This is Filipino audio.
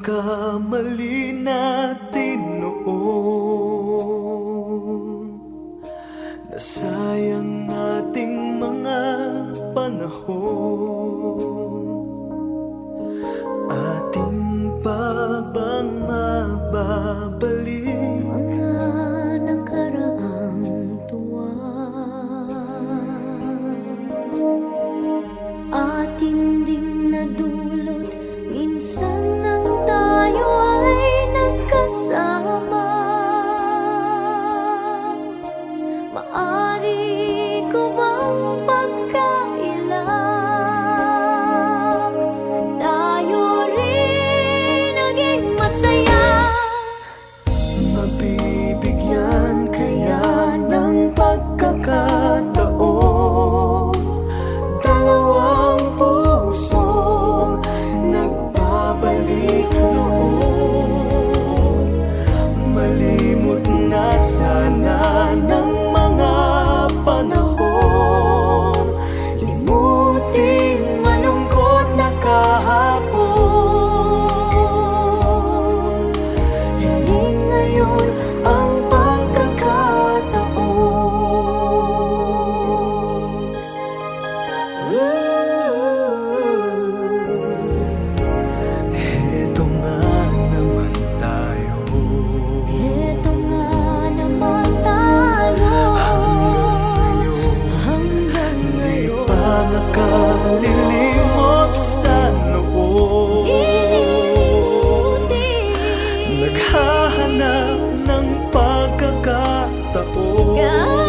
pagkakamali natin noon. Nasayang ating mga panahon. Ating pa bang mababalik mga nakaraang tuwa? Atin ding nadulot minsan nang tayo ay nagkasama. Maari ko bang pagkailang tayo rin naging masaya? mabibigyan kaya ng pagkakataon? Dalawang pusong nagbabalik noon. Malimot na sana ng mga panahon. Limutin malungkot na kahapon. Hiling ngayon ang pagkakataon. Heto nga naman tayo. Heto nga naman tayo. Hanggang Hanggang ngayon di ngayon pa nakalilimot sa noo. ililimutin Naghahanap ng pagkakataon.